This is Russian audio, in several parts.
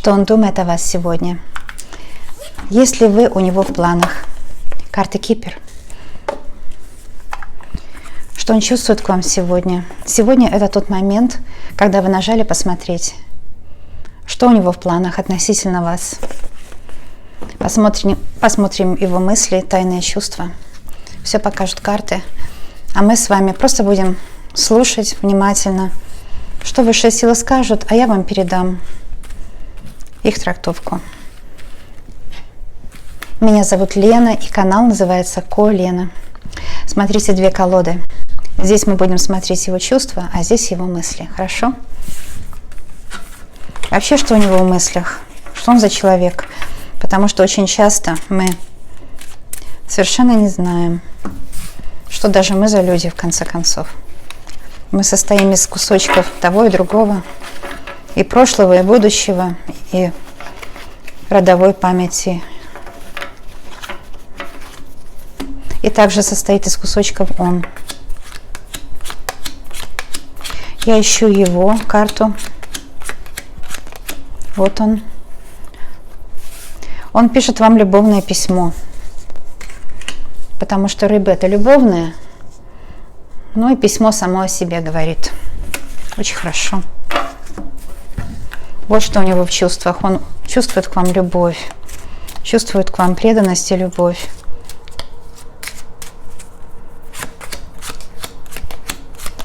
Что он думает о вас сегодня? Есть ли вы у него в планах? Карта Кипер. Что он чувствует к вам сегодня? Сегодня это тот момент, когда вы нажали посмотреть, что у него в планах относительно вас. Посмотрим его мысли, тайные чувства. Все покажут карты. А мы с вами просто будем слушать внимательно, что высшие силы скажут, а я вам передам их трактовку. Меня зовут Лена, и канал называется Ко-Лена. Смотрите две колоды. Здесь мы будем смотреть его чувства, а здесь его мысли. Хорошо? Вообще, что у него в мыслях? Что он за человек? Потому что очень часто мы совершенно не знаем, что даже мы за люди, в конце концов. Мы состоим из кусочков того и другого, и прошлого, и будущего, и родовой памяти. И также состоит из кусочков он. Я ищу его карту. Вот он. Он пишет вам любовное письмо. Потому что рыбы это любовное. Ну и письмо само о себе говорит. Очень хорошо. Вот что у него в чувствах. Он чувствует к вам любовь. Чувствует к вам преданность и любовь.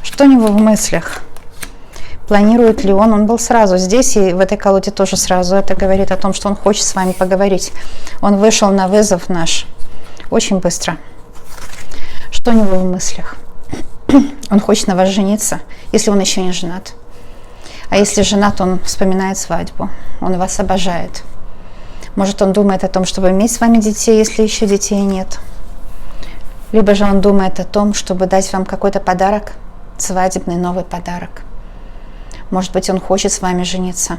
Что у него в мыслях? Планирует ли он? Он был сразу здесь, и в этой колоде тоже сразу. Это говорит о том, что он хочет с вами поговорить. Он вышел на вызов наш очень быстро. Что у него в мыслях? Он хочет на вас жениться, если он еще не женат. А если женат, он вспоминает свадьбу. Он вас обожает. Может, он думает о том, чтобы иметь с вами детей, если еще детей нет. Либо же он думает о том, чтобы дать вам какой-то подарок, свадебный новый подарок. Может быть, он хочет с вами жениться.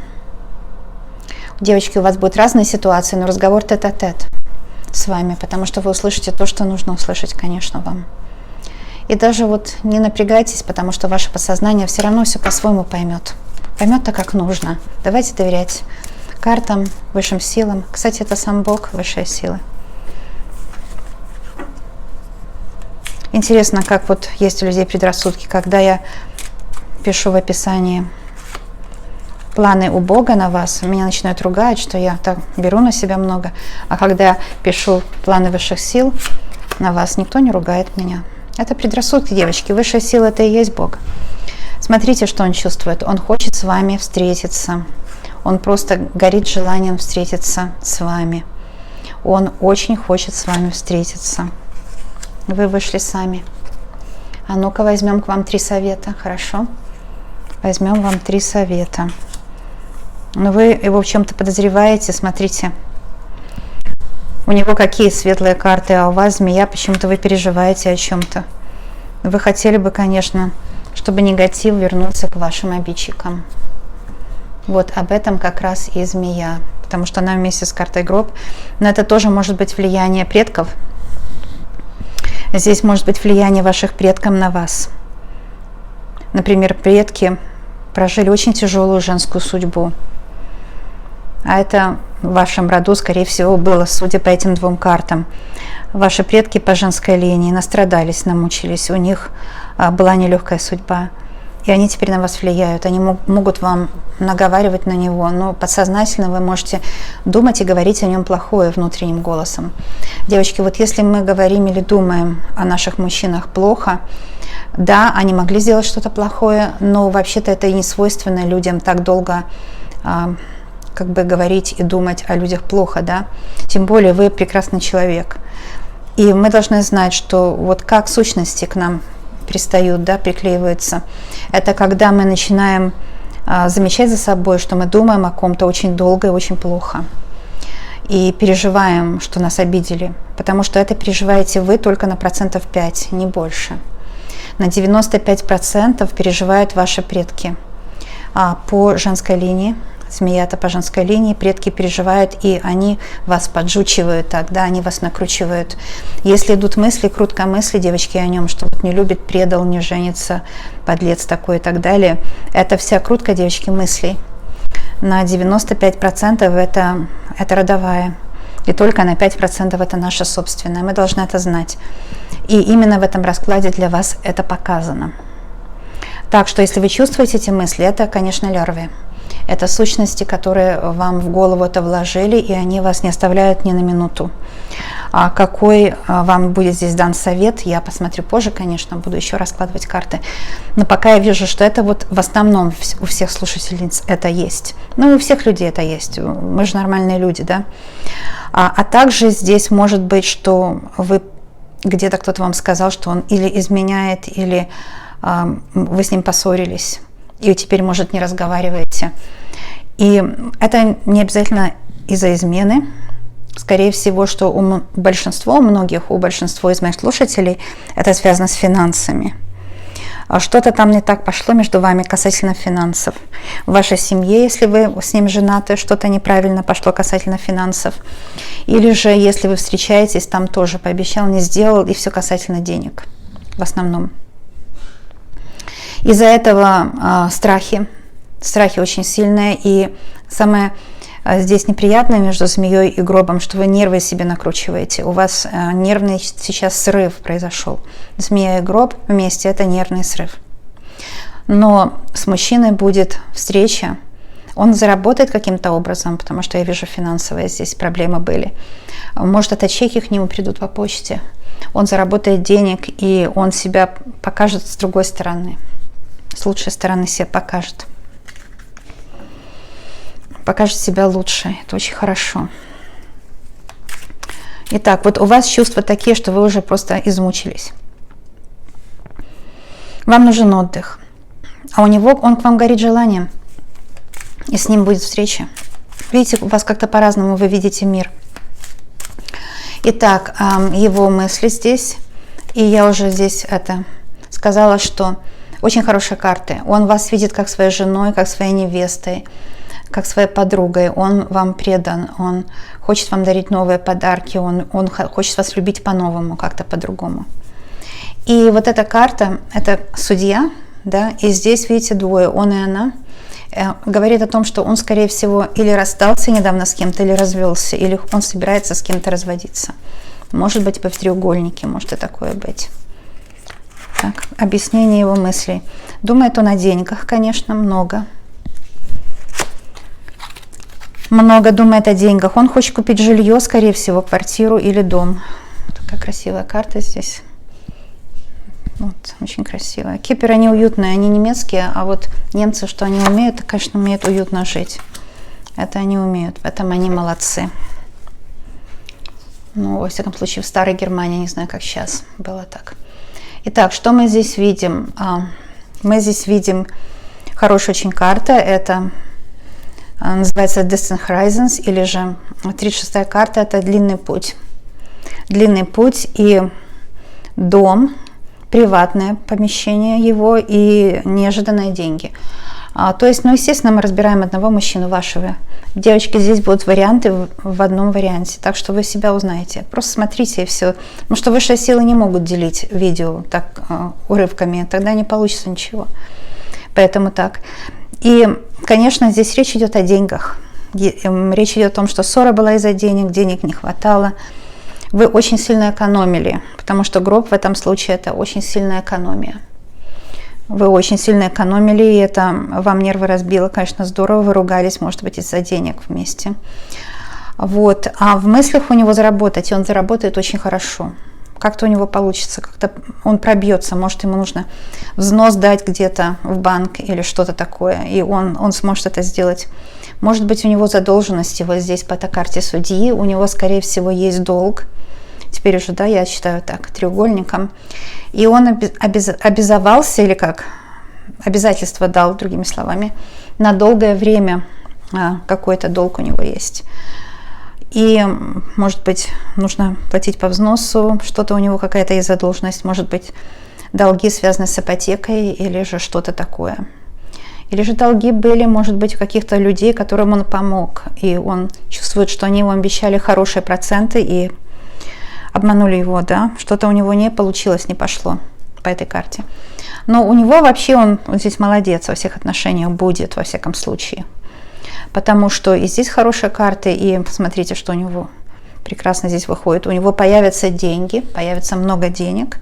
Девочки, у вас будут разные ситуации, но разговор тет-а-тет с вами, потому что вы услышите то, что нужно услышать, конечно, вам. И даже вот не напрягайтесь, потому что ваше подсознание все равно все по-своему поймет. Поймет так, как нужно. Давайте доверять картам, высшим силам. Кстати, это сам Бог, высшие силы. Интересно, как вот есть у людей предрассудки, когда я пишу в описании планы у Бога на вас, меня начинают ругать, что я так беру на себя много. А когда я пишу планы высших сил на вас, никто не ругает меня. Это предрассудки, девочки. Высшая сила – это и есть Бог. Смотрите, что он чувствует. Он хочет с вами встретиться. Он просто горит желанием встретиться с вами. Он очень хочет с вами встретиться. Вы вышли сами. А ну-ка возьмем к вам 3 совета. Хорошо? Возьмем вам 3 совета. Но вы его в чем-то подозреваете. Смотрите. У него какие светлые карты, а у вас змея, почему-то вы переживаете о чем-то. Вы хотели бы, конечно, чтобы негатив вернулся к вашим обидчикам. Вот об этом как раз и змея, потому что она вместе с картой гроб. Но это тоже может быть влияние предков. Здесь может быть влияние ваших предков на вас. Например, предки прожили очень тяжелую женскую судьбу. А это в вашем роду, скорее всего, было, судя по этим 2 картам. Ваши предки по женской линии настрадались, намучились, у них была нелегкая судьба. И они теперь на вас влияют, они могут вам наговаривать на него, но подсознательно вы можете думать и говорить о нем плохое внутренним голосом. Девочки, вот если мы говорим или думаем о наших мужчинах плохо, да, они могли сделать что-то плохое, но вообще-то это и не свойственно людям так долго как бы говорить и думать о людях плохо, да, тем более вы прекрасный человек. И мы должны знать, что вот как сущности к нам пристают, да, приклеиваются, это когда мы начинаем замечать за собой, что мы думаем о ком-то очень долго и очень плохо. И переживаем, что нас обидели, потому что это переживаете вы только на 5%, не больше. На 95% переживают ваши предки. По женской линии, змея-то по женской линии, предки переживают, и они вас поджучивают так, да, они вас накручивают. Если идут мысли, крутка мысли, девочки, о нем, что вот не любит, предал, не женится, подлец такой и так далее, это вся крутка, девочки, мыслей. на 95% это родовая. И только на 5% это наша собственная. Мы должны это знать. И именно в этом раскладе для вас это показано. Так что, если вы чувствуете эти мысли, это, конечно, лярвы. Это сущности, которые вам в голову это вложили, и они вас не оставляют ни на минуту. А какой вам будет здесь дан совет, я посмотрю позже, конечно, буду еще раскладывать карты. Но пока я вижу, что это вот в основном у всех слушательниц это есть. Ну, у всех людей это есть. Мы же нормальные люди, да? А также здесь может быть, что вы где-то кто-то вам сказал, что он или изменяет, или вы с ним поссорились, и теперь, может, не разговариваете. И это не обязательно из-за измены. Скорее всего, что у большинства из моих слушателей это связано с финансами. Что-то там не так пошло между вами касательно финансов. В вашей семье, если вы с ним женаты, что-то неправильно пошло касательно финансов. Или же, если вы встречаетесь, там тоже пообещал, не сделал, и все касательно денег в основном. Из-за этого страхи очень сильные, и самое здесь неприятное между змеей и гробом, что вы нервы себе накручиваете. У вас нервный сейчас срыв произошел. Змея и гроб вместе – это нервный срыв. Но с мужчиной будет встреча. Он заработает каким-то образом, потому что я вижу финансовые здесь проблемы были. Может, это чеки к нему придут по почте. Он заработает денег, и он себя покажет с другой стороны. С лучшей стороны себя покажет. Покажет себя лучше. Это очень хорошо. Итак, вот у вас чувства такие, что вы уже просто измучились. Вам нужен отдых. А у него, он к вам горит желанием. И с ним будет встреча. Видите, у вас как-то по-разному вы видите мир. Итак, его мысли здесь. И я уже здесь сказала, что очень хорошие карты. Он вас видит как своей женой, как своей невестой, как своей подругой. Он вам предан, он хочет вам дарить новые подарки, он хочет вас любить по-новому, как-то по-другому. И вот эта карта, это судья, да, и здесь, видите, двое, он и она, говорит о том, что он, скорее всего, или расстался недавно с кем-то, или развелся, или он собирается с кем-то разводиться. Может быть, вы в треугольнике, может и такое быть. Так, объяснение его мыслей. Думает он о деньгах, конечно, много. Много думает о деньгах. Он хочет купить жилье, скорее всего, квартиру или дом. Такая красивая карта здесь. Вот, очень красивая. Киперы, они уютные, они немецкие, а вот немцы, что они умеют, конечно, умеют уютно жить. Это они умеют, в этом они молодцы. Ну, во всяком случае, в старой Германии, не знаю, как сейчас было так. Итак, что мы здесь видим? Мы здесь видим хорошая очень карта. Это называется Distant Horizons, или же 36-я карта – это длинный путь. Длинный путь и дом, приватное помещение его и неожиданные деньги. То есть, ну, естественно, мы разбираем одного мужчину, вашего. Девочки, здесь будут варианты в одном варианте, так что вы себя узнаете. Просто смотрите и все. Потому что высшие силы не могут делить видео так урывками, тогда не получится ничего. Поэтому так. И, конечно, здесь речь идет о деньгах. Речь идет о том, что ссора была из-за денег не хватало. Вы очень сильно экономили, потому что гроб в этом случае – это очень сильная экономия. Вы очень сильно экономили, и это вам нервы разбило, конечно, здорово, вы ругались, может быть, из-за денег вместе. Вот. А в мыслях у него заработать, и он заработает очень хорошо. Как-то у него получится, как-то он пробьется, может, ему нужно взнос дать где-то в банк или что-то такое, и он сможет это сделать. Может быть, у него задолженности вот здесь по этой карте судьи, у него, скорее всего, есть долг. Теперь уже, да, я считаю так, треугольником. И он обязовался, или как, обязательство дал, другими словами, на долгое время какой-то долг у него есть. И, может быть, нужно платить по взносу, что-то у него какая-то есть задолженность, может быть, долги связаны с ипотекой или же что-то такое. Или же долги были, может быть, у каких-то людей, которым он помог, и он чувствует, что они ему обещали хорошие проценты и обманули его, да, что-то у него не получилось, не пошло по этой карте. Но у него вообще он здесь молодец во всех отношениях будет, во всяком случае. потому что и здесь хорошие карты, и смотрите, что у него прекрасно здесь выходит. У него появятся деньги, появится много денег.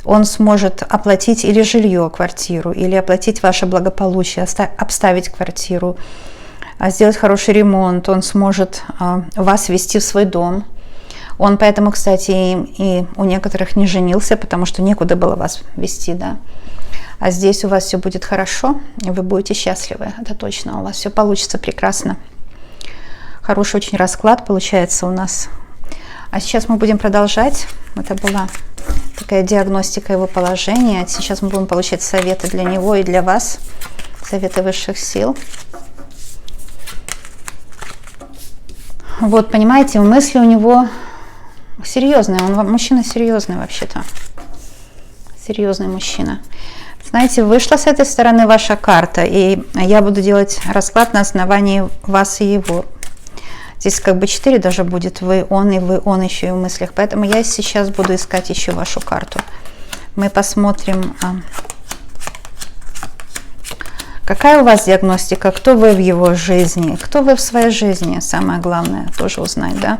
Он сможет оплатить или жилье, квартиру, или оплатить ваше благополучие, обставить квартиру, сделать хороший ремонт. Он сможет вас ввести в свой дом. Он поэтому, кстати, и у некоторых не женился, потому что некуда было вас ввести, да. А здесь у вас все будет хорошо, и вы будете счастливы, это точно. У вас все получится прекрасно. Хороший очень расклад получается у нас. А сейчас мы будем продолжать. Это была такая диагностика его положения. Сейчас мы будем получать советы для него и для вас. Советы высших сил. Вот, понимаете, мысли у него серьезные. Он мужчина серьезный вообще-то. Серьезный мужчина. Знаете, вышла с этой стороны ваша карта, и я буду делать расклад на основании вас и его. Здесь как бы 4 даже будет, вы, он еще и в мыслях. Поэтому я сейчас буду искать еще вашу карту. Мы посмотрим, какая у вас диагностика, кто вы в его жизни, кто вы в своей жизни, самое главное тоже узнать, да?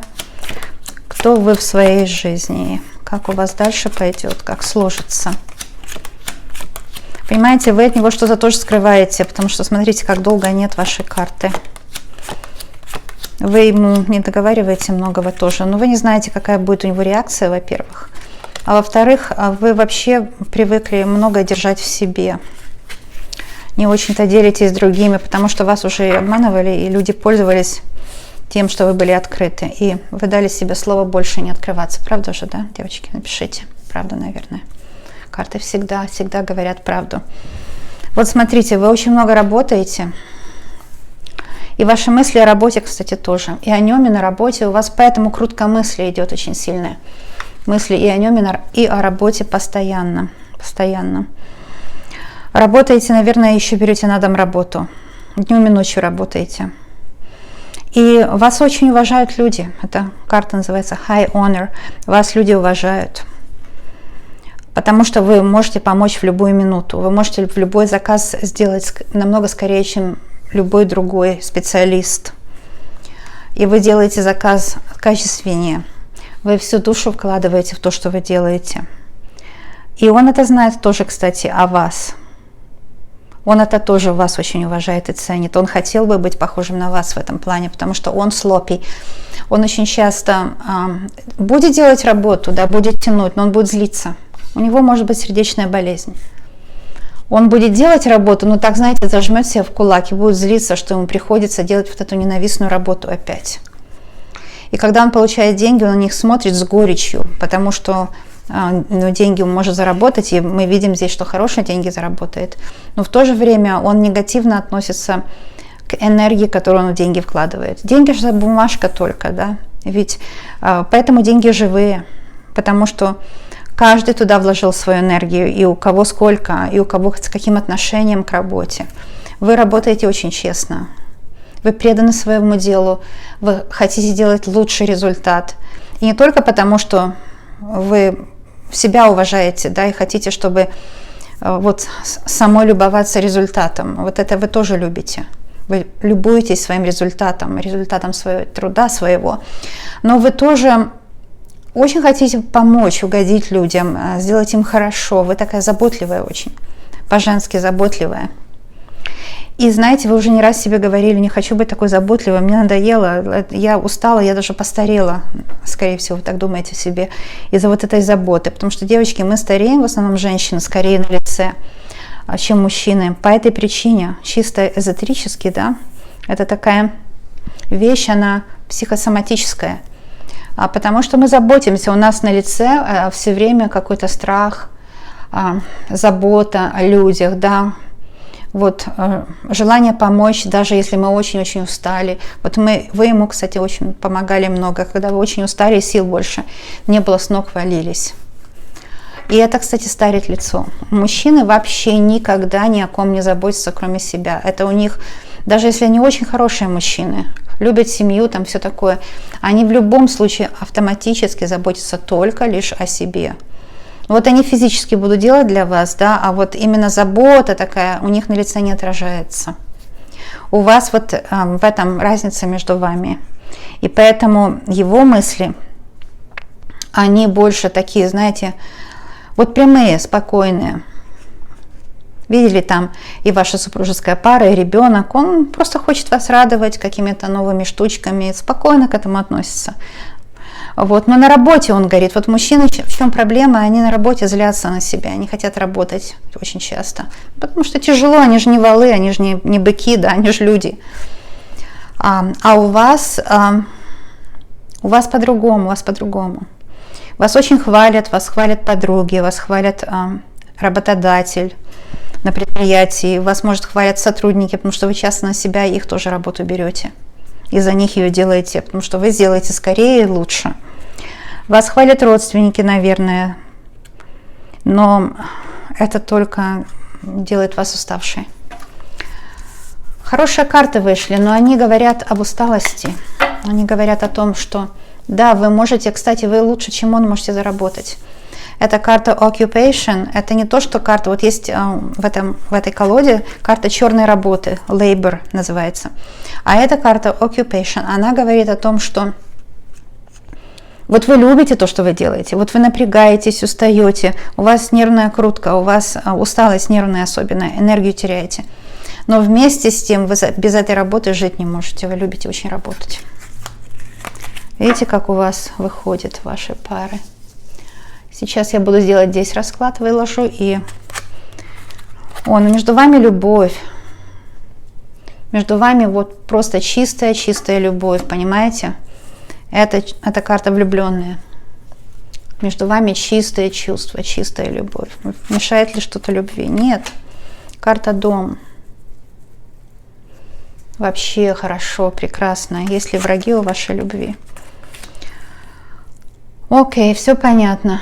Кто вы в своей жизни, как у вас дальше пойдет, как сложится. Понимаете, вы от него что-то тоже скрываете, потому что смотрите, как долго нет вашей карты. Вы ему не договариваете многого тоже, но вы не знаете, какая будет у него реакция, во-первых. А во-вторых, вы вообще привыкли многое держать в себе. Не очень-то делитесь с другими, потому что вас уже обманывали, и люди пользовались тем, что вы были открыты. И вы дали себе слово больше не открываться. Правда же, да, девочки? Напишите. Правда, наверное. Карты всегда говорят правду. Вот смотрите, вы очень много работаете. И ваши мысли о работе, кстати, тоже. И о нем, и на работе. У вас поэтому крутка мысли идет очень сильная. Мысли и о нем, и о работе постоянно. Постоянно. Работаете, наверное, еще берете на дом работу. Днем и ночью работаете. И вас очень уважают люди. Эта карта называется High Honor. Вас люди уважают. Потому что вы можете помочь в любую минуту. Вы можете в любой заказ сделать намного скорее, чем любой другой специалист. И вы делаете заказ качественнее. Вы всю душу вкладываете в то, что вы делаете. И он это знает тоже, кстати, о вас. Он это тоже вас очень уважает и ценит. Он хотел бы быть похожим на вас в этом плане, потому что он слопий. Он очень часто будет делать работу, да, будет тянуть, но он будет злиться. У него может быть сердечная болезнь. Он будет делать работу, но так, знаете, зажмет себя в кулак и будет злиться, что ему приходится делать вот эту ненавистную работу опять. И когда он получает деньги, он на них смотрит с горечью, потому что деньги он может заработать, и мы видим здесь, что хорошие деньги заработает. Но в то же время он негативно относится к энергии, которую он в деньги вкладывает. Деньги же бумажка только, да, ведь поэтому деньги живые, потому что каждый туда вложил свою энергию, и у кого сколько, и у кого с каким отношением к работе. Вы работаете очень честно, вы преданы своему делу, вы хотите делать лучший результат. И не только потому, что вы себя уважаете, да, и хотите, чтобы вот самой любоваться результатом. Вот это вы тоже любите. Вы любуетесь своим результатом своего труда своего. Но вы тоже очень хотите помочь, угодить людям, сделать им хорошо. Вы такая заботливая очень, по-женски заботливая. И знаете, вы уже не раз себе говорили, не хочу быть такой заботливой, мне надоело, я устала, я даже постарела, скорее всего, вы так думаете себе, из-за вот этой заботы. Потому что, девочки, мы стареем, в основном женщины, скорее на лице, чем мужчины. По этой причине, чисто эзотерически, да, это такая вещь, она психосоматическая. Потому что мы заботимся, у нас на лице все время какой-то страх, забота о людях, да, вот желание помочь, даже если мы очень-очень устали. Вот вы ему, кстати, очень помогали много, когда вы очень устали, сил больше не было, с ног валились. И это, кстати, старит лицо. Мужчины вообще никогда ни о ком не заботятся, кроме себя. Это у них, даже если они очень хорошие мужчины, любят семью, там все такое, они в любом случае автоматически заботятся только лишь о себе. Вот они физически будут делать для вас, да, а вот именно забота такая у них на лице не отражается. У вас вот в этом разница между вами. И поэтому его мысли, они больше такие, знаете, вот прямые, спокойные. Видели там и ваша супружеская пара, и ребенок, он просто хочет вас радовать какими-то новыми штучками, спокойно к этому относится. Вот. Но на работе он горит. Вот мужчины, в чем проблема? Они на работе злятся на себя, они хотят работать очень часто. Потому что тяжело, они же не валы, они же не быки, да, они же люди. А у вас по-другому, Вас очень хвалят, вас хвалят подруги, вас хвалят работодатель на предприятии, вас, может, хвалят сотрудники, потому что вы часто на себя их тоже работу берете. И за них ее делаете, потому что вы сделаете скорее и лучше. Вас хвалят родственники, наверное, но это только делает вас уставшей. Хорошие карты вышли, но они говорят об усталости. Они говорят о том, что да, вы можете, кстати, вы лучше, чем он, можете заработать. Эта карта Occupation, это не то, что карта, вот есть в этой колоде карта черной работы, Labor называется. А эта карта Occupation, она говорит о том, что вот вы любите то, что вы делаете, вот вы напрягаетесь, устаете, у вас нервная крутка, у вас усталость нервная особенно, энергию теряете. Но вместе с тем вы без этой работы жить не можете, вы любите очень работать. Видите, как у вас выходят ваши пары? Сейчас я буду делать здесь расклад, выложу, и между вами любовь. Между вами вот просто чистая любовь, понимаете? Это карта влюбленные. Между вами чистые чувства, чистая любовь. Мешает ли что-то любви? Нет. Карта дом. Вообще хорошо, прекрасно. Есть ли враги у вашей любви? Окей, все понятно.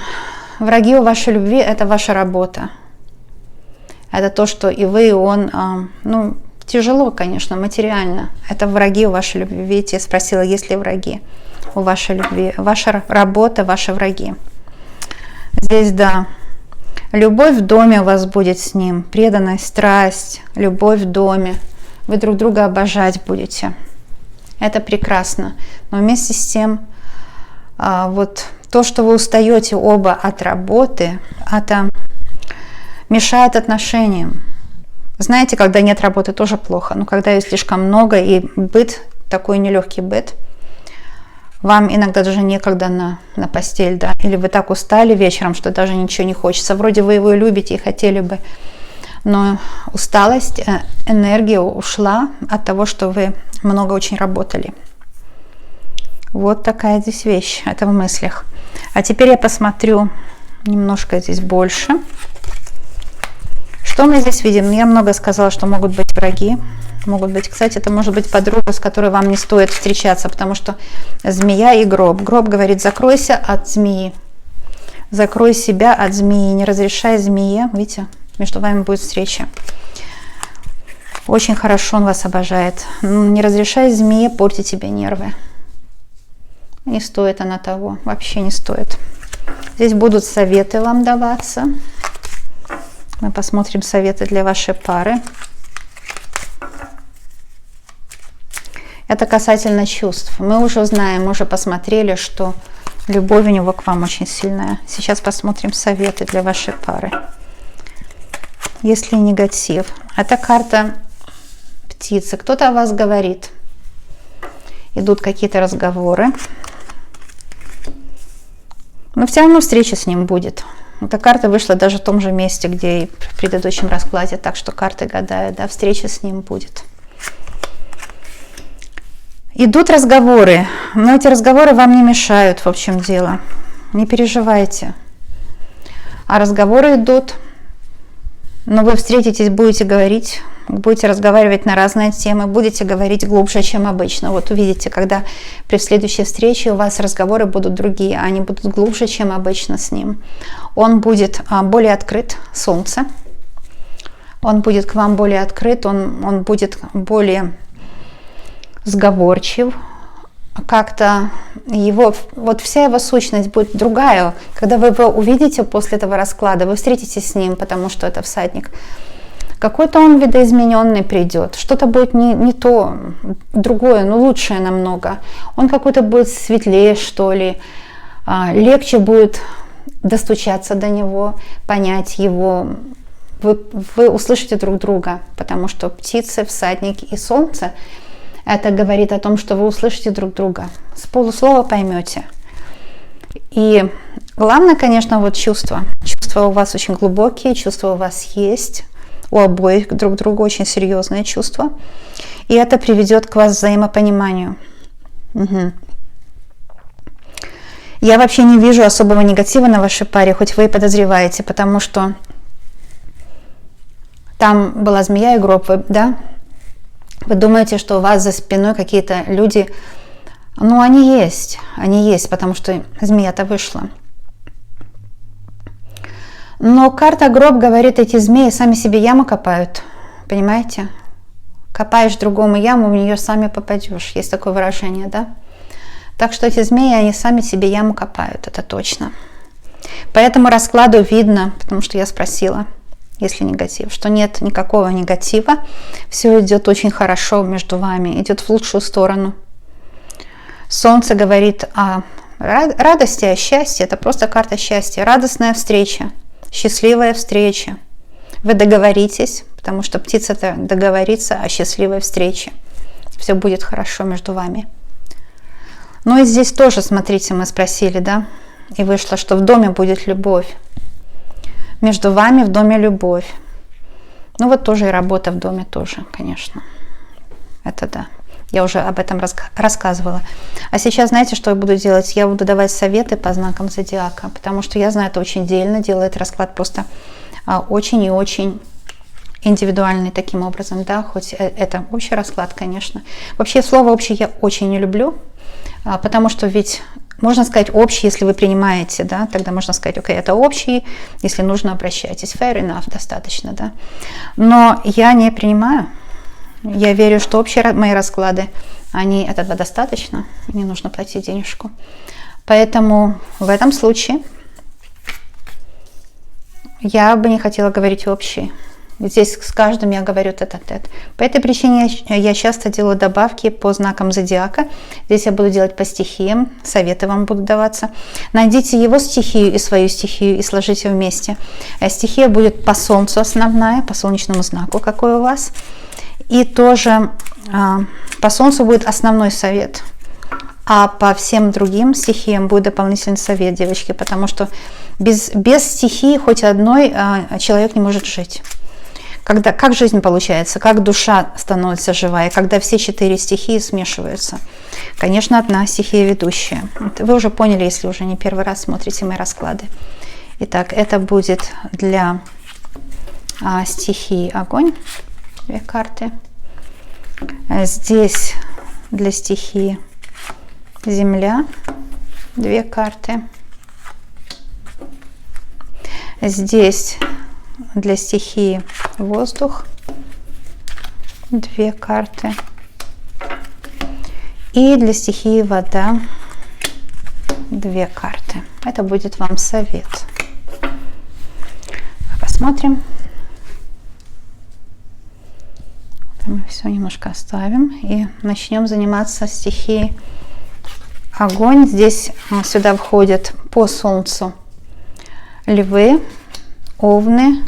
Враги у вашей любви – это ваша работа. Это то, что и вы, и он, тяжело, конечно, материально. Это враги у вашей любви. Видите, я спросила, есть ли враги у вашей любви. Ваша работа, ваши враги. Здесь, да. Любовь в доме у вас будет с ним. Преданность, страсть, любовь в доме. Вы друг друга обожать будете. Это прекрасно. Но вместе с тем, вот то, что вы устаете оба от работы, это мешает отношениям. Знаете, когда нет работы, тоже плохо. Но когда ее слишком много, и быт, такой нелегкий быт, вам иногда даже некогда на постель, да, или вы так устали вечером, что даже ничего не хочется. Вроде вы его любите и хотели бы, но усталость, энергия ушла от того, что вы много очень работали. Вот такая здесь вещь, это в мыслях. А теперь я посмотрю немножко здесь больше. Что мы здесь видим? Я много сказала, что могут быть враги. Могут быть, кстати, это может быть подруга, с которой вам не стоит встречаться, потому что змея и гроб. Гроб говорит, закройся от змеи. Закрой себя от змеи, не разрешай змее. Видите, между вами будет встреча. Очень хорошо он вас обожает. Не разрешай змее портить тебе нервы. Не стоит она того, вообще не стоит. Здесь будут советы вам даваться. Мы посмотрим советы для вашей пары. Это касательно чувств. Мы уже знаем, мы уже посмотрели, что любовь у него к вам очень сильная. Сейчас посмотрим советы для вашей пары. Если негатив. Это карта птицы. Кто-то о вас говорит. Идут какие-то разговоры. Но все равно встреча с ним будет. Эта карта вышла даже в том же месте, где и в предыдущем раскладе. Так что карты гадают, да, встреча с ним будет. Идут разговоры, но эти разговоры вам не мешают, в общем дело. Не переживайте. А разговоры идут, но вы встретитесь, будете говорить, будете разговаривать на разные темы, будете говорить глубже, чем обычно. Вот увидите, когда при следующей встрече у вас разговоры будут другие, они будут глубже, чем обычно с ним. Он будет более открыт, Солнце. Он будет к вам более открыт, он будет более сговорчив, как-то его, вот вся его сущность будет другая. Когда вы его увидите после этого расклада, вы встретитесь с ним, потому что это всадник. Какой-то он видоизмененный придет, что-то будет не то, другое, но лучшее намного. Он какой-то будет светлее, что ли, легче будет достучаться до него, понять его. Вы услышите друг друга, потому что птицы, всадники и солнце, это говорит о том, что вы услышите друг друга. С полуслова поймете. И главное, конечно, вот чувства. Чувства у вас очень глубокие, чувства у вас есть. У обоих друг друга очень серьезные чувства. И это приведет к вас взаимопониманию. Угу. Я вообще не вижу особого негатива на вашей паре, хоть вы и подозреваете, потому что там была змея и гроб, да? Вы думаете, что у вас за спиной какие-то люди, ну они есть, потому что змея-то вышла. Но карта гроб говорит, эти змеи сами себе яму копают, понимаете? Копаешь другому яму, в нее сами попадешь, есть такое выражение, да? Так что эти змеи, они сами себе яму копают, это точно. По этому раскладу видно, потому что я спросила, есть ли негатив, что нет никакого негатива, все идет очень хорошо между вами, идет в лучшую сторону. Солнце говорит о радости, о счастье, это просто карта счастья, радостная встреча. Счастливая встреча. Вы договоритесь, потому что птица-то договорится о счастливой встрече. Все будет хорошо между вами. Ну и здесь тоже, смотрите, мы спросили, да? И вышло, что в доме будет любовь. Между вами в доме любовь. Ну вот тоже и работа в доме тоже, конечно. Это да. Я уже об этом рассказывала. А сейчас, знаете, что я буду делать? Я буду давать советы по знакам зодиака, потому что я знаю, это очень дельно, делает расклад просто очень и очень индивидуальный таким образом, да, хоть это общий расклад, конечно. Вообще слово «общий» я очень не люблю, потому что ведь можно сказать «общий», если вы принимаете, да, тогда можно сказать «окей, это общий», если нужно, обращайтесь, fair enough, достаточно, да. Но я не принимаю. Я верю, что общие мои расклады, они этого достаточно, не нужно платить денежку. Поэтому в этом случае я бы не хотела говорить общие. Здесь с каждым я говорю тет-а-тет. По этой причине я часто делаю добавки по знакам зодиака. Здесь я буду делать по стихиям, советы вам будут даваться. Найдите его стихию и свою стихию и сложите вместе. Стихия будет по Солнцу основная, по солнечному знаку, какой у вас. И тоже по Солнцу будет основной совет, а по всем другим стихиям будет дополнительный совет, девочки, потому что без стихии хоть одной человек не может жить. Как жизнь получается, как душа становится живая, когда все 4 стихии смешиваются. Конечно, одна стихия ведущая. Вы уже поняли, если уже не первый раз смотрите мои расклады. Итак, это будет для стихии огонь. 2 карты. Здесь для стихии земля 2 карты. Здесь для стихии воздух 2 карты. И для стихии вода 2 карты. Это будет вам совет. Посмотрим. Мы все немножко оставим и начнем заниматься стихией огонь. Здесь сюда входят по Солнцу львы, овны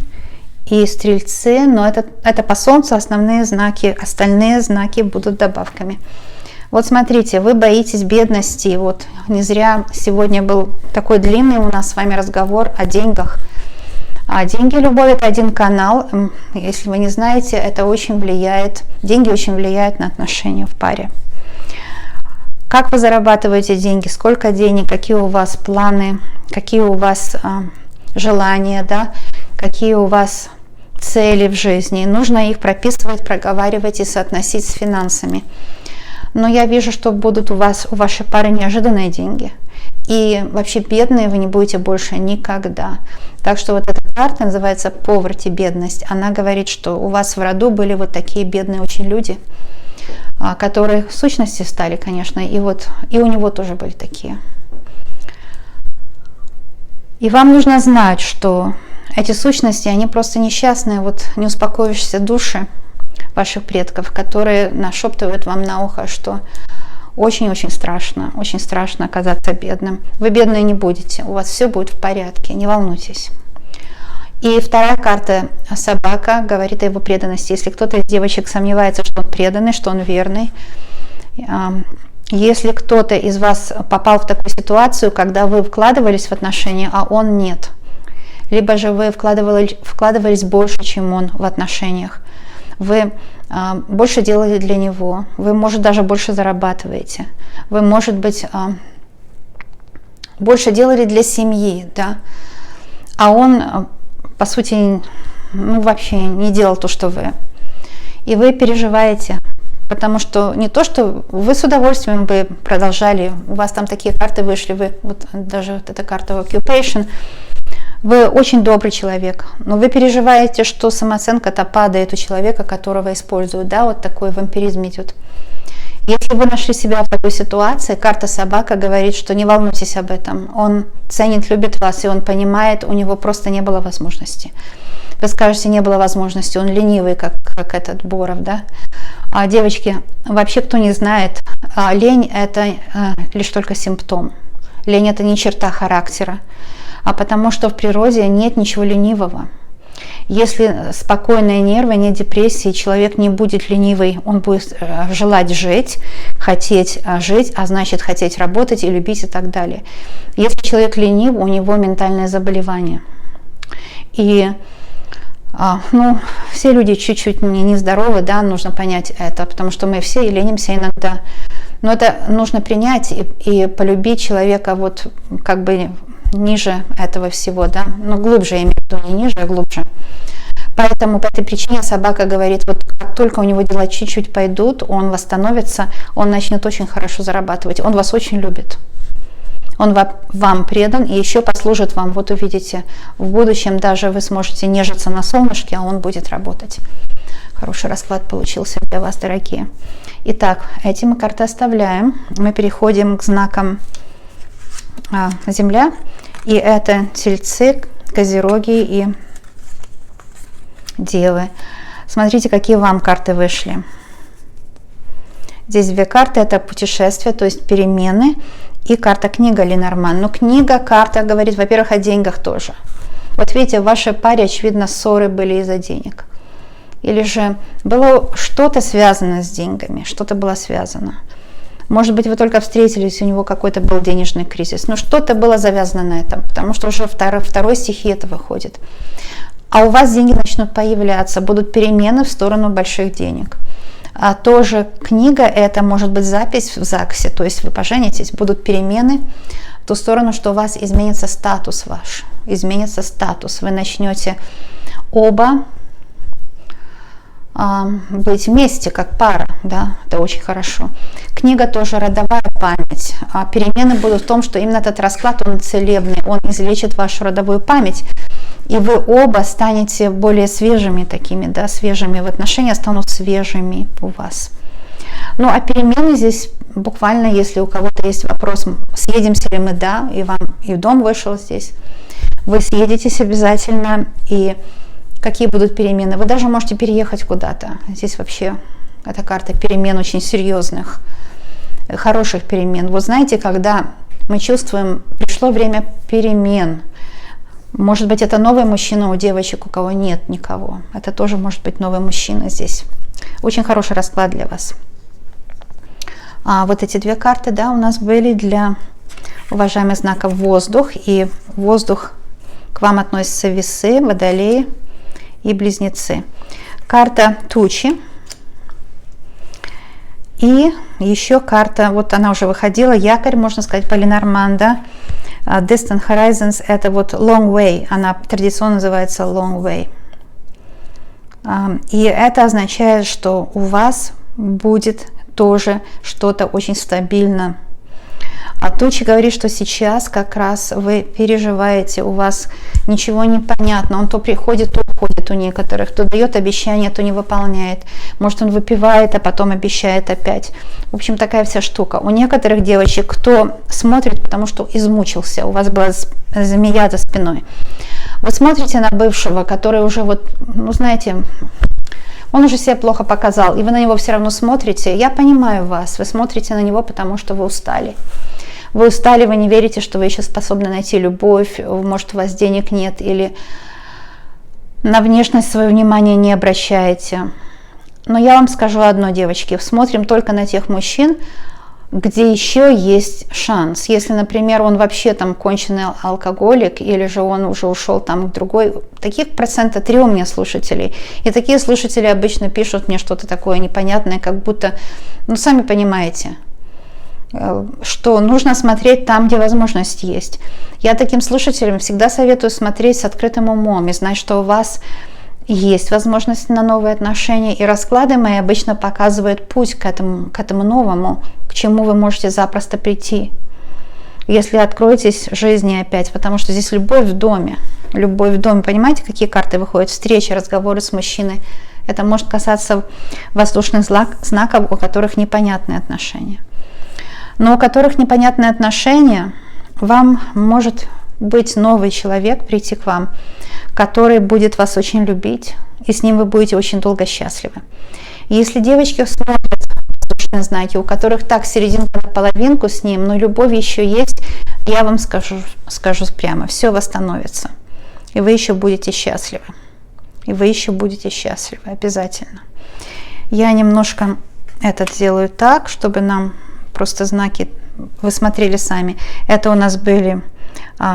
и стрельцы, но это по Солнцу основные знаки, остальные знаки будут добавками. Вот смотрите, вы боитесь бедности, вот не зря сегодня был такой длинный у нас с вами разговор о деньгах. А деньги, любовь — это один канал. Если вы не знаете, это очень влияет, деньги очень влияют на отношения в паре. Как вы зарабатываете деньги, сколько денег, какие у вас планы, какие у вас желания, да, какие у вас цели в жизни. Нужно их прописывать, проговаривать и соотносить с финансами. Но я вижу, что будут у вашей пары неожиданные деньги. И вообще бедные вы не будете больше никогда. Так что вот эта карта называется «Поверти, бедность». Она говорит, что у вас в роду были вот такие бедные очень люди, которые в сущности стали, конечно, и у него тоже были такие. И вам нужно знать, что эти сущности, они просто несчастные, вот не успокоившиеся души ваших предков, которые нашептывают вам на ухо, что очень-очень страшно оказаться бедным. Вы бедные не будете, у вас все будет в порядке, не волнуйтесь. И вторая карта собака говорит о его преданности. Если кто-то из девочек сомневается, что он преданный, что он верный, если кто-то из вас попал в такую ситуацию, когда вы вкладывались в отношения, а он нет, либо же вы вкладывались больше, чем он в отношениях, вы больше делали для него, вы, может, даже больше зарабатываете, вы, может быть, больше делали для семьи, да, а он, по сути, вообще не делал то, что вы. И вы переживаете, потому что не то, что вы с удовольствием бы продолжали, у вас там такие карты вышли, вы, вот даже вот эта карта Occupation, вы очень добрый человек, но вы переживаете, что самооценка-то падает у человека, которого используют, да, вот такой вампиризм идет. Если вы нашли себя в такой ситуации, карта собака говорит, что не волнуйтесь об этом, он ценит, любит вас, и он понимает, у него просто не было возможности. Вы скажете, не было возможности, он ленивый, как этот Боров, да. А девочки, вообще кто не знает, лень это лишь только симптом. Лень это не черта характера, а потому что в природе нет ничего ленивого. Если спокойные нервы, нет депрессии, человек не будет ленивый, он будет желать жить, хотеть жить, а значит хотеть работать и любить и так далее. Если человек ленив, у него ментальное заболевание. И все люди чуть-чуть нездоровы, да, нужно понять это, потому что мы все ленимся иногда. Но это нужно принять и полюбить человека вот как бы ниже этого всего, да, глубже, я имею в виду, не ниже, а глубже. Поэтому по этой причине собака говорит, вот как только у него дела чуть-чуть пойдут, он восстановится, он начнет очень хорошо зарабатывать, он вас очень любит. Он вам предан и еще послужит вам, вот увидите, в будущем даже вы сможете нежиться на солнышке, а он будет работать. Хороший расклад получился для вас, дорогие. Итак, эти мы карты оставляем. Мы переходим к знакам Земля. И это Тельцы, Козероги и Девы. Смотрите, какие вам карты вышли. Здесь две карты. Это путешествия, то есть перемены. И карта книга Ленорман. Но книга, карта говорит, во-первых, о деньгах тоже. Вот видите, в вашей паре, очевидно, ссоры были из-за денег. Или же было что-то связано с деньгами, что-то было связано. Может быть, вы только встретились, у него какой-то был денежный кризис, но что-то было завязано на этом, потому что уже второй стихии это выходит. А у вас деньги начнут появляться, будут перемены в сторону больших денег. А тоже книга, это может быть запись в ЗАГСе, то есть вы поженитесь, будут перемены в ту сторону, что у вас изменится статус ваш, изменится статус, вы начнете оба быть вместе, как пара, да, это очень хорошо. Книга тоже родовая память. Перемены будут в том, что именно этот расклад, он целебный, он излечит вашу родовую память, и вы оба станете более свежими такими, да, свежими в отношениях, станут свежими у вас. Ну, а перемены здесь буквально, если у кого-то есть вопрос, съедемся ли мы, да, и вам и дом вышел здесь, вы съедетесь обязательно, и какие будут перемены? Вы даже можете переехать куда-то. Здесь вообще эта карта перемен очень серьезных, хороших перемен. Вот знаете, когда мы чувствуем, пришло время перемен, может быть, это новый мужчина у девочек, у кого нет никого. Это тоже может быть новый мужчина здесь. Очень хороший расклад для вас. А вот эти две карты, да, у нас были для уважаемых знаков воздух. И воздух к вам относятся Весы, Водолеи и Близнецы. Карта тучи. И еще карта, вот она уже выходила, якорь, можно сказать, по Ленорман, да. Distant Horizons, это вот Long Way, она традиционно называется Long Way. И это означает, что у вас будет тоже что-то очень стабильно. А тучи говорит, что сейчас как раз вы переживаете, у вас ничего не понятно, он то приходит, то уходит у некоторых, то дает обещание, то не выполняет. Может, он выпивает, а потом обещает опять. В общем, такая вся штука. У некоторых девочек, кто смотрит, потому что измучился, у вас была змея за спиной. Вы смотрите на бывшего, который уже вот, ну знаете, он уже себя плохо показал, и вы на него все равно смотрите. Я понимаю вас, вы смотрите на него, потому что вы устали. Вы устали, вы не верите, что вы еще способны найти любовь, может, у вас денег нет, или на внешность свое внимание не обращаете. Но я вам скажу одно, девочки, смотрим только на тех мужчин, где еще есть шанс. Если, например, он вообще там конченый алкоголик, или же он уже ушел там к другой, таких 3% у меня слушателей. И такие слушатели обычно пишут мне что-то такое непонятное, как будто, ну, сами понимаете, что нужно смотреть там, где возможность есть. Я таким слушателям всегда советую смотреть с открытым умом и знать, что у вас есть возможность на новые отношения, и расклады мои обычно показывают путь к этому новому, к чему вы можете запросто прийти, если откроетесь жизни опять, потому что здесь любовь в доме. Любовь в доме, понимаете, какие карты выходят? Встречи, разговоры с мужчиной. Это может касаться воздушных знаков, у которых непонятные отношения. Но у которых непонятные отношения, вам может быть новый человек, прийти к вам, который будет вас очень любить, и с ним вы будете очень долго счастливы. Если девочки смотрят воздушные знаки, у которых так серединка на половинку с ним, но любовь еще есть, я вам скажу прямо, все восстановится. И вы еще будете счастливы. И вы еще будете счастливы, обязательно. Я немножко это делаю так, чтобы нам просто знаки, вы смотрели сами. Это у нас были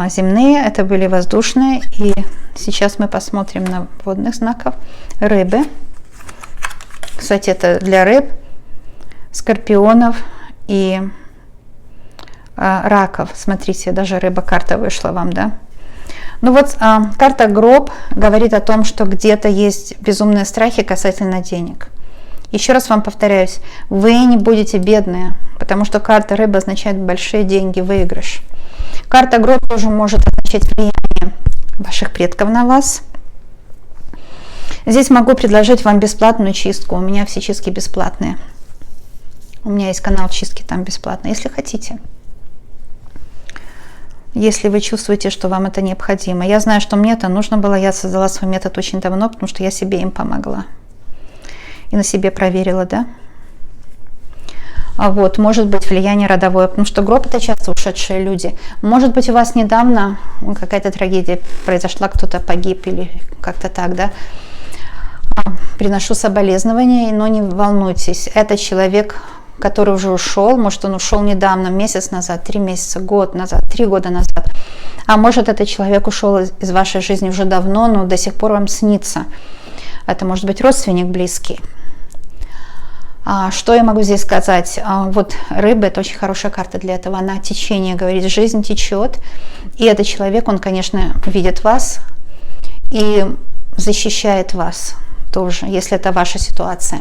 земные, это были воздушные. И сейчас мы посмотрим на водных знаков. Рыбы. Кстати, это для рыб, скорпионов и раков. Смотрите, даже рыба-карта вышла вам, да? Ну вот карта гроб говорит о том, что где-то есть безумные страхи касательно денег. Еще раз вам повторяюсь, вы не будете бедные, потому что карта рыба означает большие деньги, выигрыш. Карта гроб тоже может означать влияние ваших предков на вас. Здесь могу предложить вам бесплатную чистку. У меня все чистки бесплатные. У меня есть канал чистки там бесплатно, если хотите. Если вы чувствуете, что вам это необходимо. Я знаю, что мне это нужно было. Я создала свой метод очень давно, потому что я себе им помогла. И на себе проверила, да? Вот, может быть, влияние родовое, потому что гроб — это часто ушедшие люди. Может быть, у вас недавно какая-то трагедия произошла, кто-то погиб или как-то так, да? Приношу соболезнования, но не волнуйтесь. Это человек, который уже ушел, может, он ушел недавно, месяц назад, 3 месяца, год назад, 3 года назад. А может, этот человек ушел из вашей жизни уже давно, но до сих пор вам снится. Это может быть родственник близкий. Что я могу здесь сказать? Вот рыба — это очень хорошая карта для этого. Она течение говорит, жизнь течет. И этот человек, он, конечно, видит вас и защищает вас тоже, если это ваша ситуация.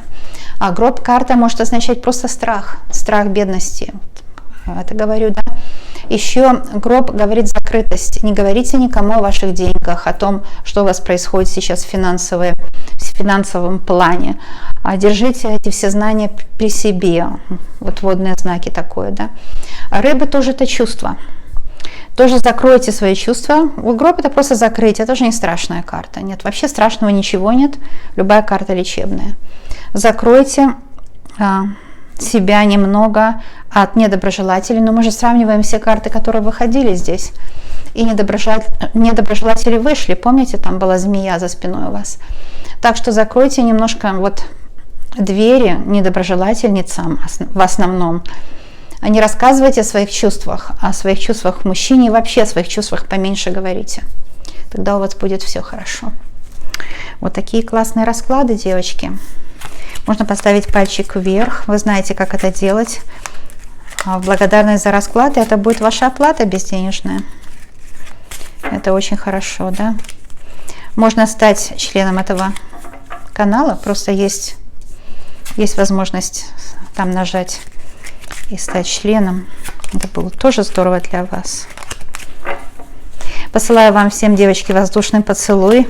А гроб карта может означать просто страх, страх бедности. Это говорю, да. Еще гроб говорит закрытость. Не говорите никому о ваших деньгах, о том, что у вас происходит сейчас в финансовом плане. Держите эти все знания при себе. Вот водные знаки такое, да. А рыбы тоже это чувство. Тоже закройте свои чувства. Гроб — это просто закрыть, это тоже не страшная карта. Нет, вообще страшного ничего нет. Любая карта лечебная. Закройте себя немного от недоброжелателей, но мы же сравниваем все карты, которые выходили здесь, и недоброжелатели вышли, помните, там была змея за спиной у вас. Так что закройте немножко вот двери недоброжелательницам в основном. Не рассказывайте о своих чувствах мужчине, и вообще о своих чувствах поменьше говорите. Тогда у вас будет все хорошо. Вот такие классные расклады, девочки. Можно поставить пальчик вверх. Вы знаете, как это делать. В благодарность за расклад, это будет ваша оплата безденежная. Это очень хорошо, да? Можно стать членом этого канала. Просто есть возможность там нажать и стать членом. Это было тоже здорово для вас. Посылаю вам всем, девочки, воздушный поцелуй.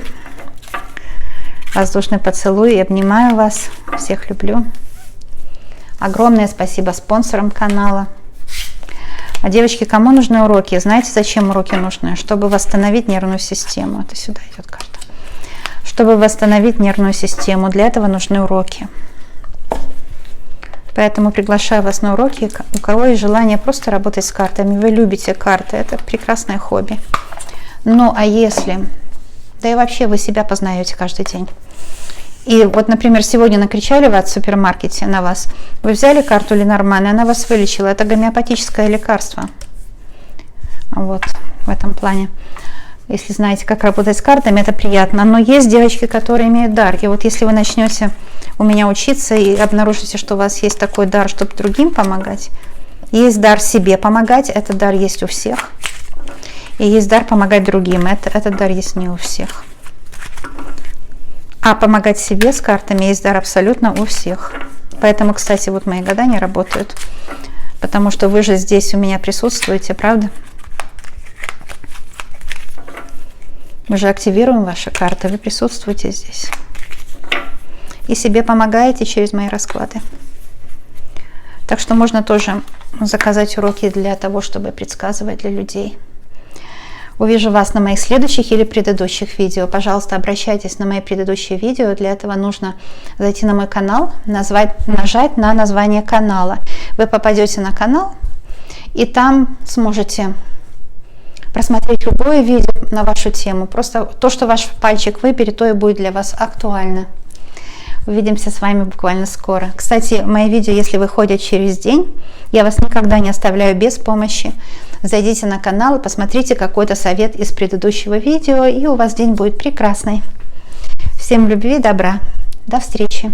Воздушный поцелуй и обнимаю вас. Всех люблю. Огромное спасибо спонсорам канала. А девочки, кому нужны уроки? Знаете, зачем уроки нужны? Чтобы восстановить нервную систему. Это сюда идет карта. Чтобы восстановить нервную систему. Для этого нужны уроки. Поэтому приглашаю вас на уроки. У кого есть желание просто работать с картами, вы любите карты, это прекрасное хобби. Ну, а если... Да и вообще вы себя познаете каждый день. И вот, например, сегодня накричали вас в супермаркете на вас. Вы взяли карту Ленорман, и она вас вылечила. Это гомеопатическое лекарство. Вот, в этом плане. Если знаете, как работать с картами, это приятно. Но есть девочки, которые имеют дар. И вот если вы начнете у меня учиться и обнаружите, что у вас есть такой дар, чтобы другим помогать, есть дар себе помогать, этот дар есть у всех. И есть дар помогать другим, этот дар есть не у всех. А помогать себе с картами есть дар абсолютно у всех. Поэтому, кстати, вот мои гадания работают. Потому что вы же здесь у меня присутствуете, правда? Мы же активируем ваши карты, вы присутствуете здесь. И себе помогаете через мои расклады. Так что можно тоже заказать уроки для того, чтобы предсказывать для людей. Увижу вас на моих следующих или предыдущих видео. Пожалуйста, обращайтесь на мои предыдущие видео. Для этого нужно зайти на мой канал, нажать на название канала. Вы попадете на канал, и там сможете просмотреть любое видео на вашу тему. Просто то, что ваш пальчик выберет, то и будет для вас актуально. Увидимся с вами буквально скоро. Кстати, мои видео, если выходят через день, я вас никогда не оставляю без помощи. Зайдите на канал и посмотрите какой-то совет из предыдущего видео, и у вас день будет прекрасный. Всем любви и добра. До встречи.